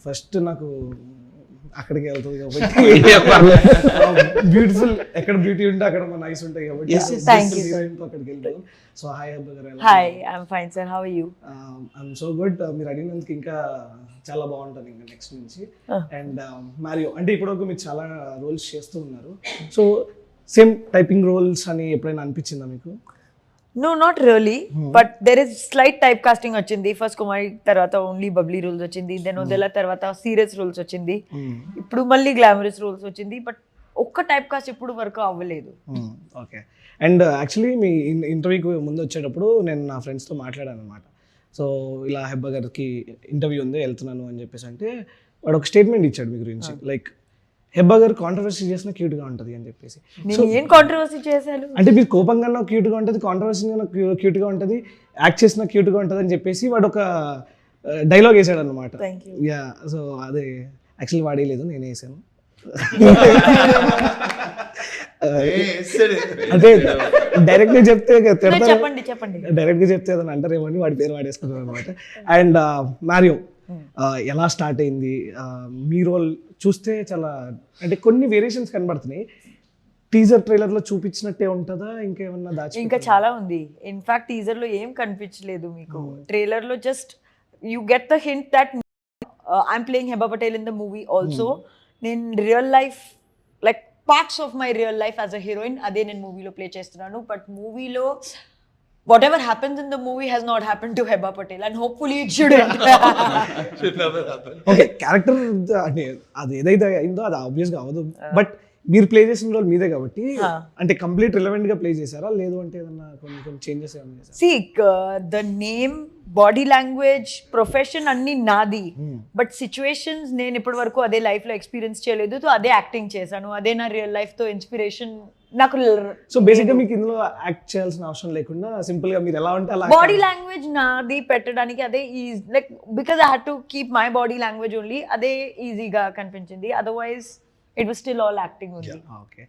First నాకు అక్కడికి వెళ్తుంది కాబట్టి బ్యూటిఫుల్, ఎక్కడ బ్యూటీ ఉంటే అక్కడ మన నైస్ ఉంటాయి కాబట్టి Thank you, sir. హీరోయిన్ తో అక్కడికి వెళ్తాం. సో హాయ్ హెబ్బా గారు, Hi, I'm fine, sir. How are you? I'm so good. మీరు అడిగినందుకు ఇంకా చాలా బాగుంటుంది ఇంకా నెక్స్ట్ నుంచి. అండ్ మారియో అంటే ఇప్పటివరకు మీరు చాలా రోల్స్ చేస్తూ ఉన్నారు. సో సేమ్ టైపింగ్ రోల్స్ అని ఎప్పుడైనా అనిపించిందా మీకు? No, not really. But there is slight typecasting వచ్చింది. ఫస్ట్ కుమారి తర్వాత ఓన్లీ బబ్లీ రోల్స్ వచ్చింది, దెన్ వదిల తర్వాత సీరియస్ రోల్స్ వచ్చింది, ఇప్పుడు మళ్ళీ గ్లామరస్ రోల్స్ వచ్చింది. బట్ ఒక్క టైప్ కాస్ట్ ఇప్పుడు వరకు అవ్వలేదు. ఓకే. అండ్ యాక్చువల్లీ మీ ఇంటర్వ్యూకి ముందు వచ్చేటప్పుడు నేను నా ఫ్రెండ్స్తో మాట్లాడాను అనమాట. సో ఇలా హెబ్బా గారికి ఇంటర్వ్యూ ఉంది వెళ్తున్నాను అని చెప్పేసి అంటే వాడు ఒక స్టేట్మెంట్ ఇచ్చాడు మీ గురించి, లైక్ హెబ్బా గారు కాంట్రవర్సీ చేసిన క్యూట్గా ఉంటుంది అని చెప్పేసి. నేను ఏం కాంట్రవర్సీ చేశాను అంటే మీరు కోపంగా క్యూట్గా ఉంటుంది, కాంట్రవర్సీగా క్యూట్గా ఉంటుంది, యాక్ట్ చేసిన క్యూట్గా ఉంటుంది అని చెప్పేసి వాడు ఒక డైలాగ్ వేసాడు అనమాట. Thank you. యా, సో అదే యాక్చువల్లీ వాడేయలేదు, నేనే వేసాను. అదే డైరెక్ట్గా చెప్తే తిడతారు, చెప్పండి. డైరెక్ట్గా చెప్తే ఏదైనా అంటారేమో అని వాడి పేరు వాడేసుకున్నాను అనమాట. అండ్ మారియో ఎలా స్టార్ట్ అయింది? మీ రోల్ చూస్తే చాలా అంటే కొన్ని వేరియేషన్స్ కనబడుతున్నాయి. టీజర్ ట్రైలర్ లో చూపించినట్టే ఉంటుందా, ఇంకేమన్నా దాచి? ఇంకా చాలా ఉంది. ఇన్ఫాక్ట్ టీజర్ లో ఏం కనిపించలేదు మీకు. ట్రైలర్ లో just you get the hint that I'm playing Heba Patel in the movie also. నేను real life like parts of my real life as a heroine అదే నేను మూవీలో ప్లే చేస్తున్నాను. బట్ మూవీలో whatever happens in the movie has not happened to Heba Patel, and hopefully it shouldn't. Should never happen. Okay, character అంటే అది ఏదైతే అయిందో అది ఆబ్వియస్గా అవ్వదు. బట్ మీరు ప్లే చేసిన రోల్ మీదే కాబట్టి అంటే కంప్లీట్ రిలవెంట్ గా ప్లే చేశారా, లేదు అంటే ఏదన్నా కొన్ని చేంజెస్ ఏమైనా చేశారా? See, the name, body language, profession అన్ని నాది. బట్ సిచ్యువేషన్స్ నేను ఇప్పటి వరకు అదే లైఫ్ లో ఎక్స్పీరియన్స్ చేయలేదు. సో అదే యాక్టింగ్ చేశాను, అదే నా రియల్ లైఫ్ తో ఇన్స్పిరేషన్ నాకు. సో బేసిక్ గా మీకు ఇందులో యాక్ట్ చేయాల్సిన అవసరం లేకుండా సింపుల్ గా మీరు ఎలా ఉంటే అలా బాడీ లాంగ్వేజ్ నాది పెట్టడానికి అదే easy, like because I had to keep my body language only, అదే ఈజీగా కనిపించింది. Otherwise it was still all acting only. Okay.